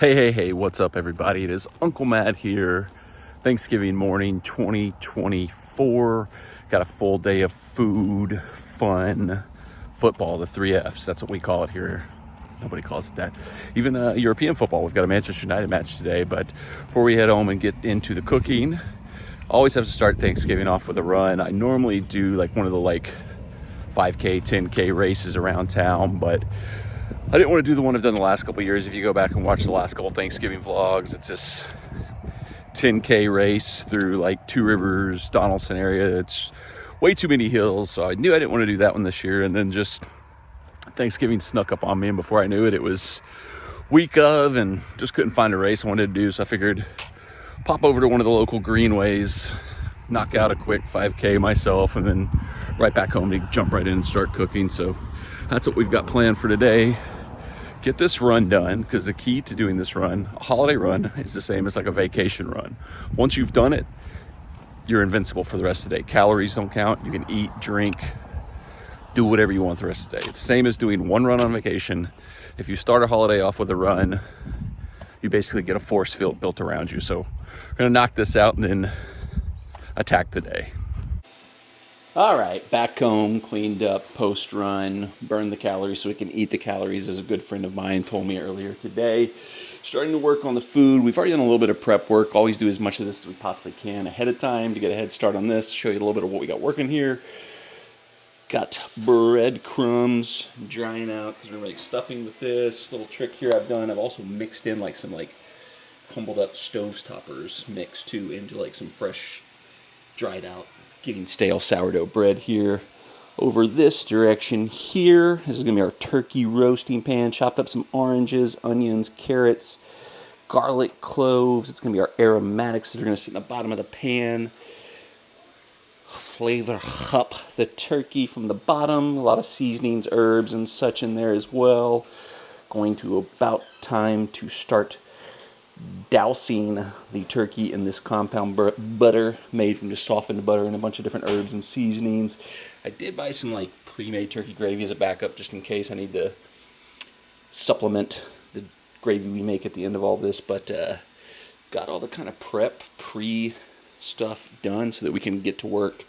Hey, what's up, everybody? It is Uncle Matt here. Thanksgiving morning 2024. Got a full day of food, fun, football, the three F's. That's what we call it here. Nobody calls it that. Even European football. We've got a Manchester United match today. But before we head home and get into the cooking, always have to start Thanksgiving off with a run. I normally do like one of the 5K, 10K races around town, but I didn't want to do the one I've done the last couple of years. If you go back and watch the last couple Thanksgiving vlogs, it's this 10K race through like Two Rivers, Donaldson area. It's way too many hills, so I knew I didn't want to do that one this year. And then just Thanksgiving snuck up on me, and before I knew it, it was week of, and just couldn't find a race I wanted to do. So I figured pop over to one of the local greenways, knock out a quick 5K myself, and then right back home to jump right in and start cooking. So that's what we've got planned for today. Get this run done, because the key to doing this run, a holiday run, is the same as like a vacation run. Once you've done it, you're invincible for the rest of the day. Calories don't count. You can eat, drink, do whatever you want the rest of the day. It's the same as doing one run on vacation. If you start a holiday off with a run, you basically get a force field built around you. So we're gonna knock this out and then attack the day. All right, back home, cleaned up, post-run, burned the calories so we can eat the calories, as a good friend of mine told me earlier today. Starting to work on the food. We've already done a little bit of prep work. Always do as much of this as we possibly can ahead of time to get a head start on this, show you a little bit of what we got working here. Got breadcrumbs drying out because we're gonna make stuffing with this. Little trick here I've done, I've also mixed in some crumbled up stove toppers mixed too into some fresh dried out getting stale sourdough bread here. Over this direction here, this is going to be our turkey roasting pan. Chopped up some oranges, onions, carrots, garlic, cloves. It's going to be our aromatics that are going to sit in the bottom of the pan. Flavor up the turkey from the bottom. A lot of seasonings, herbs, and such in there as well. Going to about time to start dousing the turkey in this compound butter made from just softened butter and a bunch of different herbs and seasonings. I did buy some pre-made turkey gravy as a backup just in case I need to supplement the gravy we make at the end of all this, but got all the kind of prep stuff done so that we can get to work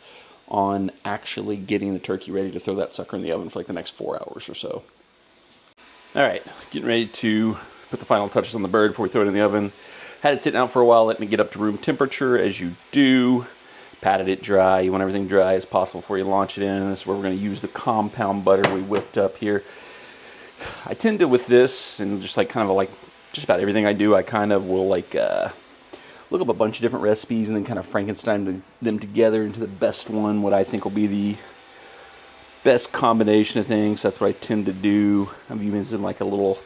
on actually getting the turkey ready to throw that sucker in the oven for the next 4 hours or so. All right, getting ready to put the final touches on the bird before we throw it in the oven. Had it sitting out for a while, letting it get up to room temperature, as you do. Patted it dry. You want everything dry as possible before you launch it in. This is where we're going to use the compound butter we whipped up here. I tend to, with this, and just just about everything I do, I kind of will look up a bunch of different recipes and then kind of Frankenstein them together into the best one, what I think will be the best combination of things. That's what I tend to do. I'm using a little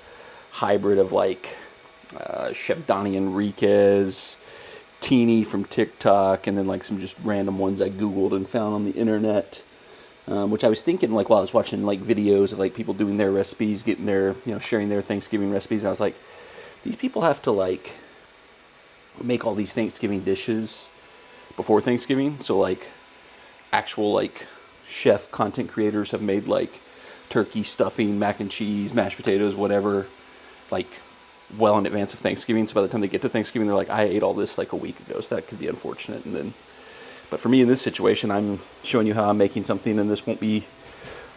hybrid of Chef Donnie Enriquez, Teeny from TikTok, and then some just random ones I Googled and found on the internet, which I was thinking while I was watching videos of people doing their recipes, getting their, sharing their Thanksgiving recipes, and I was like, these people have to make all these Thanksgiving dishes before Thanksgiving. So actual chef content creators have made turkey stuffing, mac and cheese, mashed potatoes, whatever, well in advance of Thanksgiving. So by the time they get to Thanksgiving, they're I ate all this a week ago. So that could be unfortunate. But for me in this situation, I'm showing you how I'm making something, and this won't be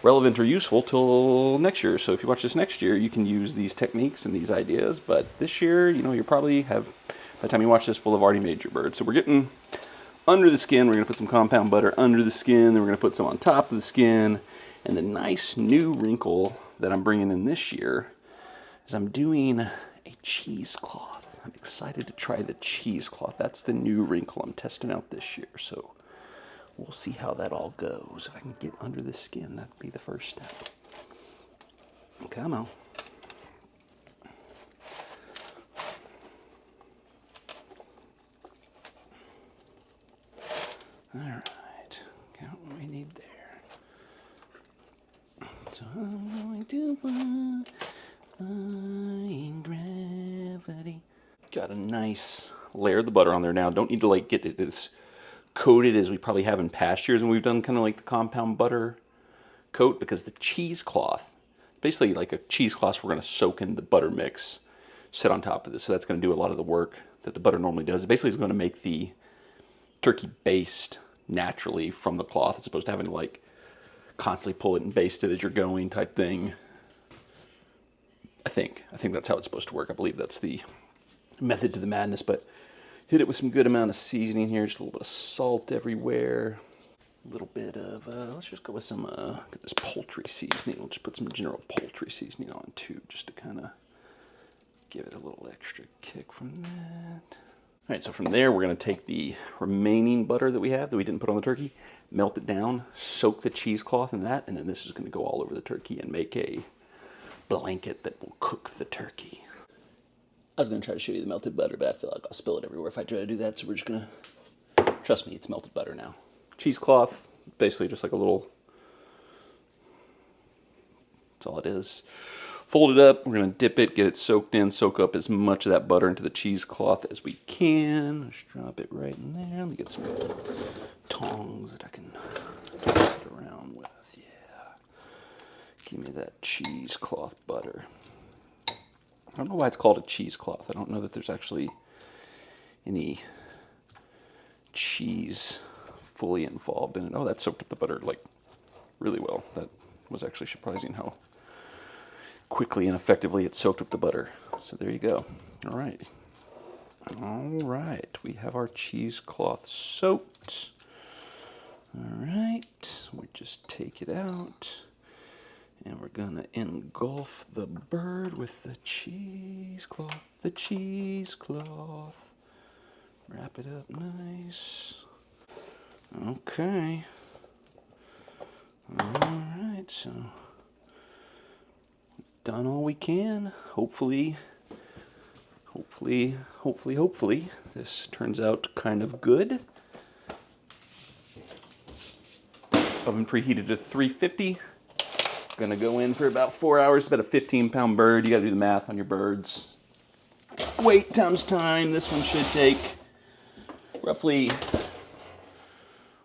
relevant or useful till next year. So if you watch this next year, you can use these techniques and these ideas. But this year, you probably have, by the time you watch this, we'll have already made your bird. So we're getting under the skin. We're going to put some compound butter under the skin. Then we're going to put some on top of the skin. And the nice new wrinkle that I'm bringing in this year is I'm doing a cheesecloth. I'm excited to try the cheesecloth. That's the new wrinkle I'm testing out this year. So we'll see how that all goes. If I can get under the skin, that'd be the first step. Come on. All right, count what we need there. So I'm going to find gravity. Got a nice layer of the butter on there now. Don't need to get it as coated as we probably have in past years when we've done kind of the compound butter coat, because the cheesecloth, basically a cheesecloth, we're going to soak in the butter mix sit on top of this. So that's going to do a lot of the work that the butter normally does. It basically is going to make the turkey baste naturally from the cloth, as opposed to having to like constantly pull it and baste it as you're going type thing. I think that's how it's supposed to work. I believe that's the method to the madness, but hit it with some good amount of seasoning here, just a little bit of salt everywhere. A little bit of, let's just go with some, get this poultry seasoning. We'll just put some general poultry seasoning on too, just to kind of give it a little extra kick from that. All right, so from there, we're gonna take the remaining butter that we have, that we didn't put on the turkey, melt it down, soak the cheesecloth in that, and then this is gonna go all over the turkey and make a blanket that will cook the turkey. I was gonna try to show you the melted butter, but I feel like I'll spill it everywhere if I try to do that, so we're just gonna, trust me, it's melted butter now. Cheesecloth, basically just like a little, that's all it is. Fold it up, we're gonna dip it, get it soaked in, soak up as much of that butter into the cheesecloth as we can. Just drop it right in there. Let me get some tongs that I can toss it around with, yeah. Give me that cheesecloth butter. I don't know why it's called a cheesecloth. I don't know that there's actually any cheese fully involved in it. Oh, that soaked up the butter like really well. That was actually surprising how quickly and effectively it soaked up the butter. So there you go. All right. All right. We have our cheesecloth soaked. All right. We just take it out. And we're gonna engulf the bird with the cheesecloth, the cheesecloth. Wrap it up nice. Okay. All right, so we've done all we can. Hopefully, this turns out kind of good. Oven preheated to 350. Gonna go in for about 4 hours. About a 15-pound bird. You gotta do the math on your birds. Wait times time. This one should take roughly,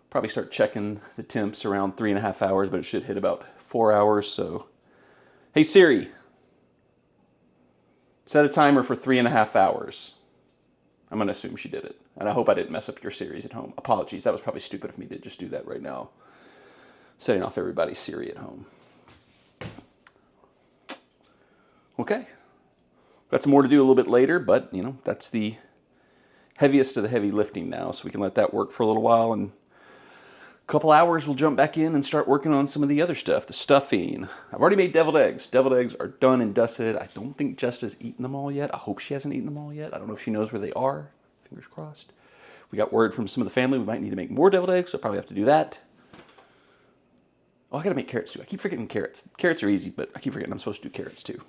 probably start checking the temps around 3.5 hours, but it should hit about 4 hours. So, hey Siri, set a timer for 3.5 hours. I'm gonna assume she did it. And I hope I didn't mess up your Siris at home. Apologies, that was probably stupid of me to just do that right now. Setting off everybody's Siri at home. Okay, got some more to do a little bit later, but you know, that's the heaviest of the heavy lifting now, so we can let that work for a little while, and a couple hours we'll jump back in and start working on some of the other stuff, the stuffing. I've already made deviled eggs. Deviled eggs are done and dusted. I don't think Jessica's eaten them all yet. I hope she hasn't eaten them all yet. I don't know if she knows where they are. Fingers crossed. We got word from some of the family we might need to make more deviled eggs, so I'll probably have to do that. Oh, I gotta make carrots too. I keep forgetting carrots. Carrots are easy, but I keep forgetting I'm supposed to do carrots too.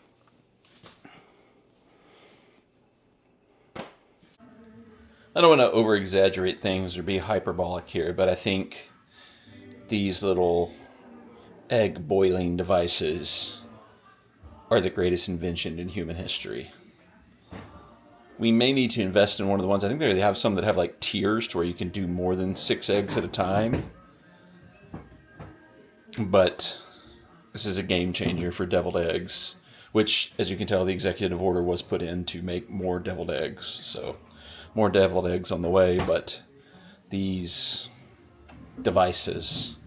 I don't want to over-exaggerate things or be hyperbolic here, but I think these little egg boiling devices are the greatest invention in human history. We may need to invest in one of the ones. I think they have some that have like tiers to where you can do more than 6 eggs at a time. But this is a game changer for deviled eggs, which, as you can tell, the executive order was put in to make more deviled eggs. So more deviled eggs on the way, but these devices,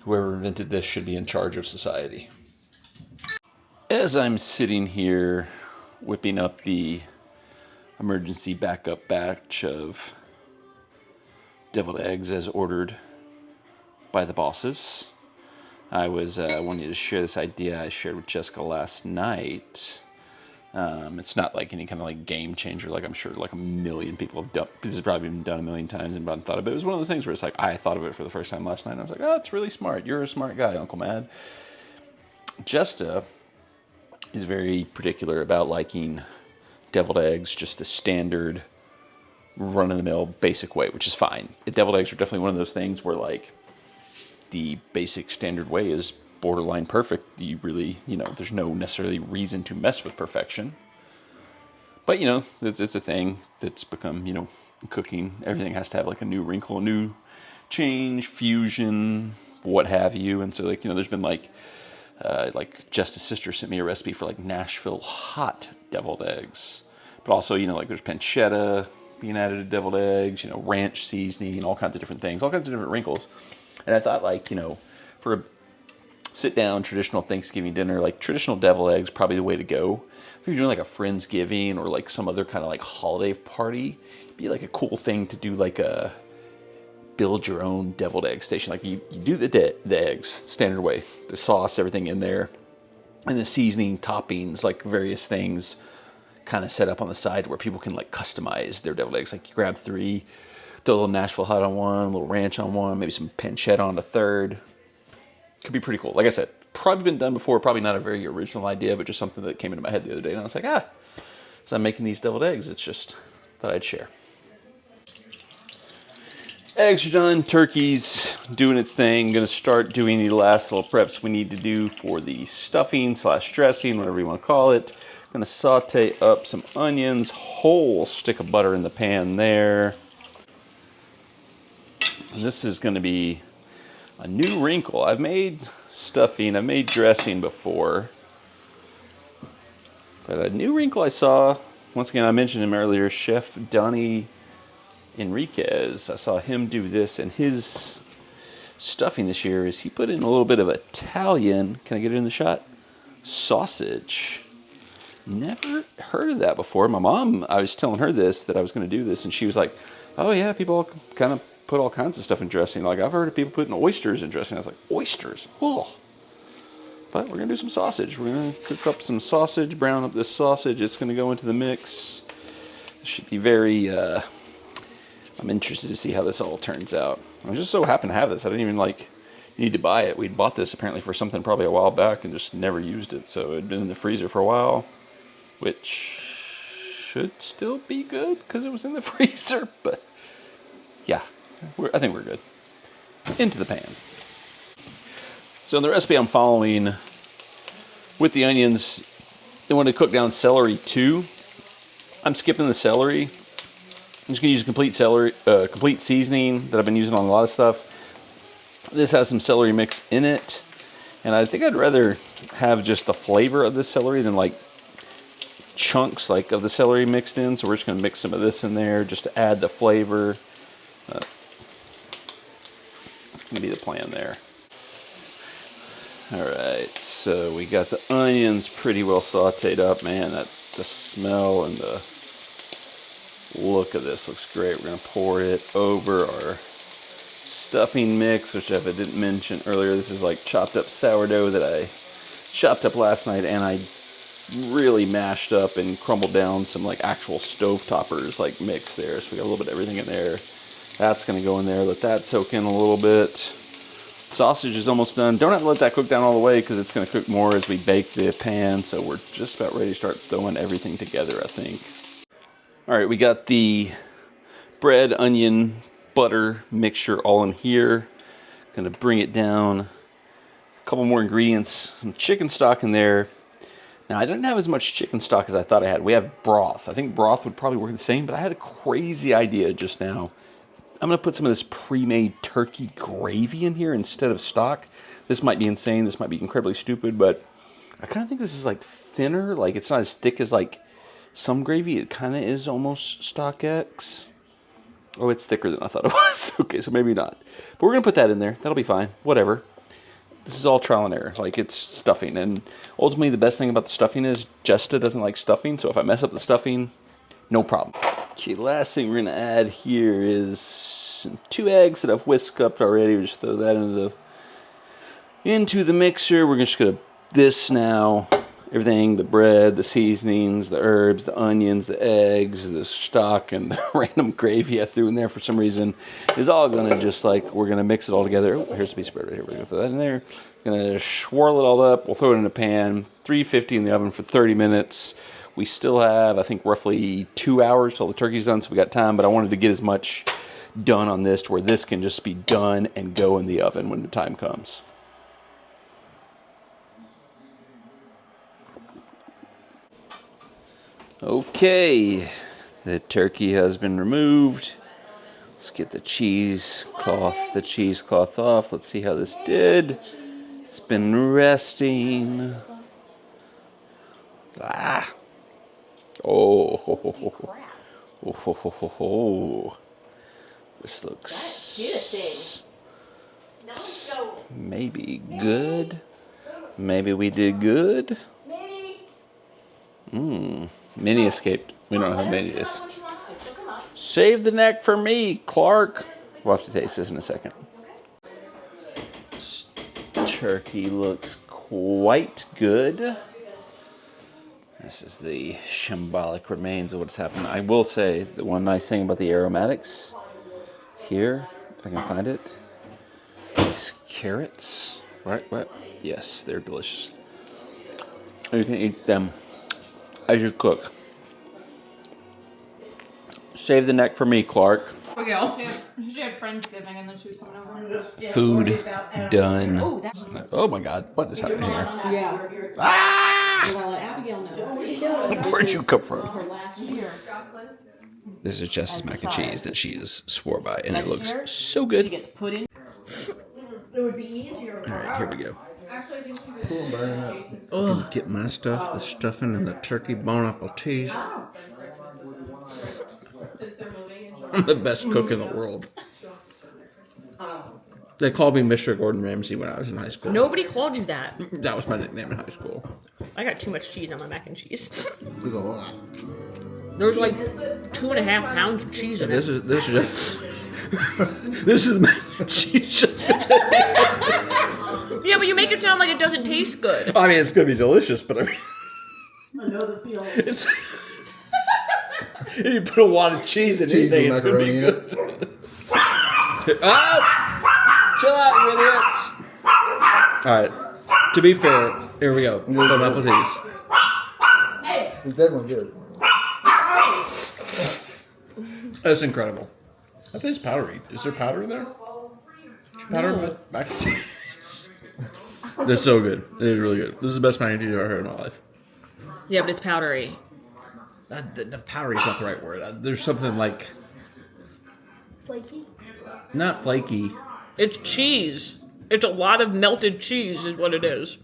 whoever invented this should be in charge of society. As I'm sitting here whipping up the emergency backup batch of deviled eggs as ordered by the bosses, I was wanting to share this idea I shared with Jessica last night. It's not like any kind of like game changer, like I'm sure like a million people have done. This has probably been done a million times and not thought of it. It was one of those things where it's like I thought of it for the first time last night and I was like, oh, it's really smart. You're a smart guy, Uncle Mad. Jessica is very particular about liking deviled eggs just the standard run-of-the-mill basic way, which is fine. Deviled eggs are definitely one of those things where like the basic standard way is borderline perfect. You really, there's no necessarily reason to mess with perfection. But, it's a thing that's become, cooking. Everything has to have like a new wrinkle, a new change, fusion, what have you. And so like, there's been like Like Justice Sister sent me a recipe for like Nashville hot deviled eggs. But also, like there's pancetta being added to deviled eggs, ranch seasoning, all kinds of different things, all kinds of different wrinkles. And I thought like, for a sit down traditional Thanksgiving dinner, like traditional deviled eggs, probably the way to go. If you're doing like a Friendsgiving or like some other kind of like holiday party, it'd be like a cool thing to do like a build your own deviled egg station. Like you do the eggs standard way, the sauce, everything in there, and the seasoning, toppings, like various things kind of set up on the side where people can like customize their deviled eggs. Like you grab 3, throw a little Nashville hot on one, a little ranch on one, maybe some pancetta on a third. Could be pretty cool. Like I said, probably been done before, probably not a very original idea, but just something that came into my head the other day. And I was like, as I'm making these deviled eggs, it's just that I'd share. Eggs are done, turkey's doing its thing. Gonna start doing the last little preps we need to do for the stuffing / dressing, whatever you want to call it. Gonna saute up some onions, whole stick of butter in the pan there. And this is gonna be a new wrinkle. I've made stuffing, I've made dressing before. But a new wrinkle I saw, once again, I mentioned him earlier, Chef Donnie Enriquez. I saw him do this, and his stuffing this year is he put in a little bit of Italian, can I get it in the shot? Sausage. Never heard of that before. My mom, I was telling her this, that I was going to do this, and she was like, oh yeah, people kind of put all kinds of stuff in dressing. Like I've heard of people putting oysters in dressing. I was like, oysters? Oh. But we're going to do some sausage. We're going to cook up some sausage, brown up this sausage. It's going to go into the mix. It should be very... I'm interested to see how this all turns out. I just so happen to have this. I didn't even need to buy it. We'd bought this apparently for something probably a while back and just never used it. So it had been in the freezer for a while, which should still be good because it was in the freezer. But yeah, I think we're good. Into the pan. So in the recipe I'm following with the onions, they want to cook down celery too. I'm skipping the celery. I'm just going to use complete seasoning that I've been using on a lot of stuff. This has some celery mix in it. And I think I'd rather have just the flavor of the celery than like chunks like of the celery mixed in. So we're just going to mix some of this in there just to add the flavor. That's going to be the plan there. Alright, so we got the onions pretty well sauteed up. Man, the smell and the look of this looks great. We're going to pour it over our stuffing mix, which if I didn't mention earlier, this is like chopped up sourdough that I chopped up last night, and I really mashed up and crumbled down some like actual stove toppers like mix there. So we got a little bit of everything in there. That's going to go in there. Let that soak in a little bit. Sausage is almost done. Don't have to let that cook down all the way because it's going to cook more as we bake the pan. So we're just about ready to start throwing everything together, I think. All right, we got the bread, onion, butter mixture all in here. Gonna bring it down. A couple more ingredients, some chicken stock in there. Now, I didn't have as much chicken stock as I thought I had. We have broth. I think broth would probably work the same, but I had a crazy idea just now. I'm gonna put some of this pre-made turkey gravy in here instead of stock. This might be insane, this might be incredibly stupid, but I kind of think this is like thinner, like it's not as thick as like some gravy. It kind of is almost stock X. Oh, it's thicker than I thought it was. Okay, so maybe not. But we're going to put that in there. That'll be fine. Whatever. This is all trial and error. Like, it's stuffing. And ultimately, the best thing about the stuffing is Jesta doesn't like stuffing. So if I mess up the stuffing, no problem. Okay, last thing we're going to add here is 2 eggs that I've whisked up already. We'll just throw that into the mixer. We're just going to this now. Everything, the bread, the seasonings, the herbs, the onions, the eggs, the stock, and the random gravy I threw in there for some reason is all going to just like, we're going to mix it all together. Oh, here's a piece of bread right here. We're going to throw that in there. Going to swirl it all up. We'll throw it in a pan, 350 in the oven for 30 minutes. We still have, I think, roughly 2 hours till the turkey's done, so we got time, but I wanted to get as much done on this to where this can just be done and go in the oven when the time comes. Okay, the turkey has been removed. Let's get the cheesecloth off. Let's see how this did. It's been resting. Ah. Oh. Ho, ho, ho, ho. Oh, ho, ho, ho, ho. This looks maybe good. Maybe we did good. Minnie escaped. We don't know how Minnie is. Save the neck for me, Clark. We'll have to taste this in a second. This turkey looks quite good. This is the shambolic remains of what's happened. I will say the one nice thing about the aromatics here, if I can find it, these carrots. Right? What? Yes, they're delicious. You can eat them as you cook. Save the neck for me, Clark. Okay, she had Friendsgiving and then she was coming over. Food done. Oh my God, what is happening here? Yeah. Ah! Abigail knows. Where'd you come from? This is Jess's mac and cheese that she is swore by, and it looks so good. She gets put in. It would be easier. All right, here we go. Actually, I think she could. Get my stuff, the stuffing and the turkey bone apple cheese. I'm the best cook in the world. They called me Mr. Gordon Ramsay when I was in high school. Nobody called you that. That was my nickname in high school. I got too much cheese on my mac and cheese. There's a lot. There's like 2.5 pounds of cheese in it. This is this is mac and cheese. Yeah, but you make it sound like it doesn't taste good. I mean, it's gonna be delicious, but I mean, I know the feeling. it's. If you put a wad of cheese in Cheese anything, and it's gonna be macaroni good. Oh! Chill out, you idiots! Alright, to be fair, here we go. Some apple cheese. It's definitely good. That's incredible. That tastes powdery. Is there powder in there? Powder mac and cheese. That's so good. It is really good. This is the best mac and cheese I've ever heard in my life. Yeah, but it's powdery. The powdery is not the right word. There's something like... Flaky? Not flaky. It's cheese. It's a lot of melted cheese is what it is.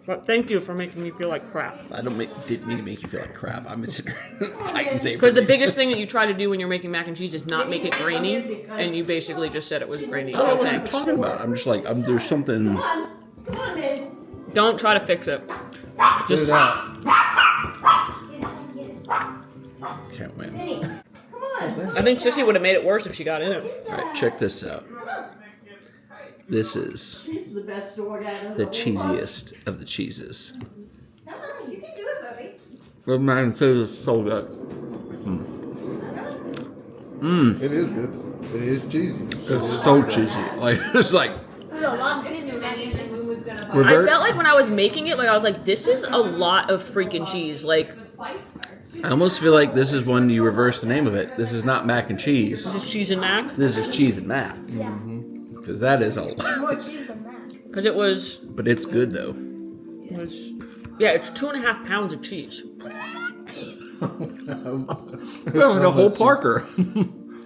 But thank you for making me feel like crap. I didn't mean to make you feel like crap. I'm Titan Saber. Because the biggest thing that you try to do when you're making mac and cheese is not make it grainy, and you basically just said it was grainy. I don't know So what I'm thanks. talking about. I'm just like, there's something... Come on, man. Don't try to fix it. Just Can't win. Come on. I think Sissy would have made it worse if she got in it. Alright, check this out. This is She's the best dog out of the cheesiest of the cheeses. Come on, you can do it, Bubby. The mac and cheese is so good. It is good. It is cheesy. It's so cheesy. Like, it's like... There's a lot of cheese in mac and cheese. I Revert. felt like when I was making it, like I was like, this is a lot of freaking cheese. Like, I almost feel like this is when you reverse the name of it. This is not mac and cheese. this is cheese and mac. This is cheese and mac. Yeah. Because that is a lot. More cheese than that. Because it was, But it's good, though. yeah, it's 2.5 pounds of cheese. That was like a whole Parker.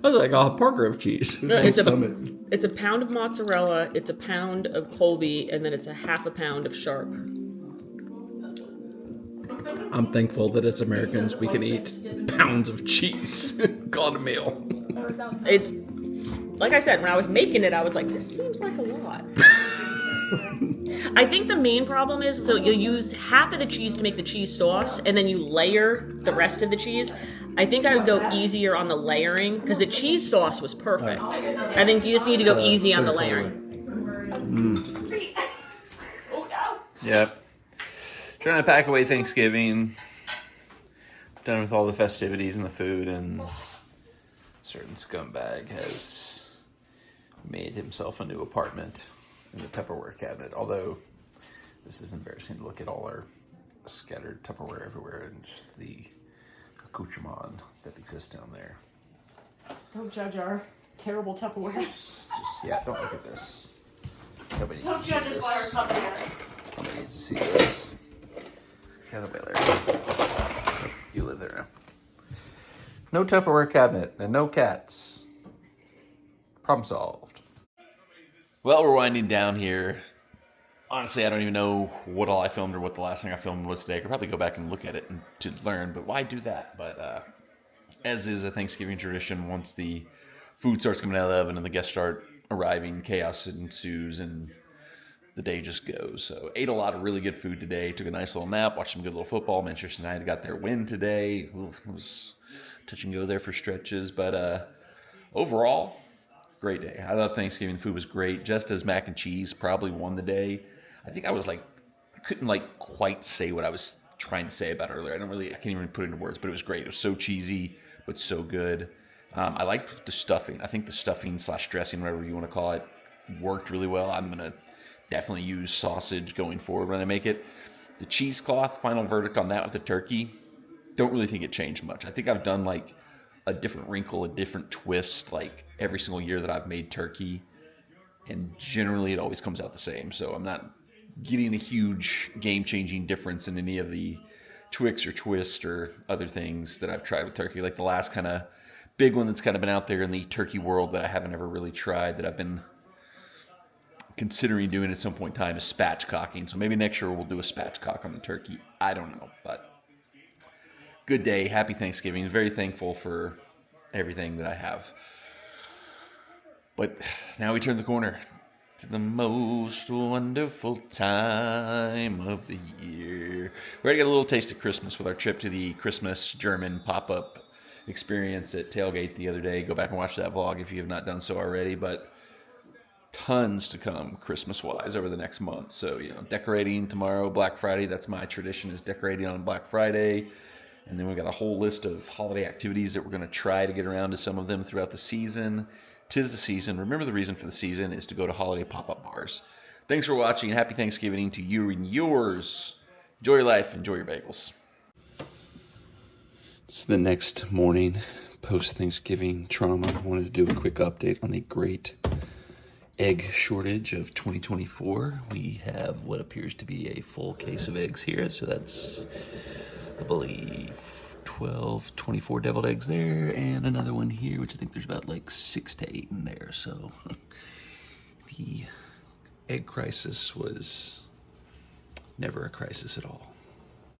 That's like a Parker of cheese. No, it's Stomach. it's a pound of mozzarella, it's a pound of Colby, and then it's a half a pound of Sharp. I'm thankful that as Americans we can eat pounds of cheese. Call it a meal. It's, like I said, when I was making it, I was like, this seems like a lot. I think the main problem is, so you'll use half of the cheese to make the cheese sauce, and then you layer the rest of the cheese. I think I would go easier on the layering, because the cheese sauce was perfect. I think you just need to go easy on the layering. Yep. Trying to pack away Thanksgiving. Done with all the festivities and the food, and a certain scumbag has made himself a new apartment in the Tupperware cabinet. Although this is embarrassing to look at all our scattered Tupperware everywhere and just the accoutrement that exists down there. Don't judge our terrible Tupperware. Just, yeah, don't look at this. Nobody needs Don't to see judge us by this. our Tupperware. Nobody needs to see this. Get away there. You live there now. No Tupperware cabinet and no cats. Problem solved. Well, we're winding down here. Honestly, I don't even know what all I filmed or what the last thing I filmed was today. I could probably go back and look at it to learn, but why do that? But as is a Thanksgiving tradition, once the food starts coming out of the oven and the guests start arriving, chaos ensues and the day just goes. So ate a lot of really good food today. Took a nice little nap, watched some good little football. Manchester United got their win today. Ooh, it was touch and go there for stretches, but overall, great day. I love Thanksgiving. Food was great. Just as mac and cheese probably won the day. I think I couldn't quite say what I was trying to say about it earlier. I can't even put it into words, but it was great. It was so cheesy, but so good. I liked the stuffing. I think the stuffing / dressing, whatever you want to call it, worked really well. I'm going to definitely use sausage going forward when I make it. The cheesecloth, final verdict on that with the turkey, don't really think it changed much. I think I've done a different wrinkle, a different twist, every single year that I've made turkey. And generally it always comes out the same. So I'm not getting a huge game-changing difference in any of the Twix or twist or other things that I've tried with turkey. Like the last kind of big one that's kind of been out there in the turkey world that I haven't ever really tried, that I've been considering doing at some point in time, is spatchcocking. So maybe next year we'll do a spatchcock on the turkey. I don't know, but good day. Happy Thanksgiving. Very thankful for everything that I have. But now we turn the corner to the most wonderful time of the year. We already got a little taste of Christmas with our trip to the Christmas German pop-up experience at Tailgate the other day. Go back and watch that vlog if you have not done so already. But tons to come Christmas-wise over the next month. So, decorating tomorrow, Black Friday. That's my tradition, is decorating on Black Friday. And then we got a whole list of holiday activities that we're going to try to get around to some of them throughout the season. 'Tis the season. Remember, the reason for the season is to go to holiday pop-up bars. Thanks for watching. Happy Thanksgiving to you and yours. Enjoy your life. Enjoy your bagels. It's the next morning, post-Thanksgiving trauma. I wanted to do a quick update on the great egg shortage of 2024. We have what appears to be a full case of eggs here. So that's, I believe, 12, 24 deviled eggs there, and another one here, which I think there's about 6 to 8 in there. So the egg crisis was never a crisis at all.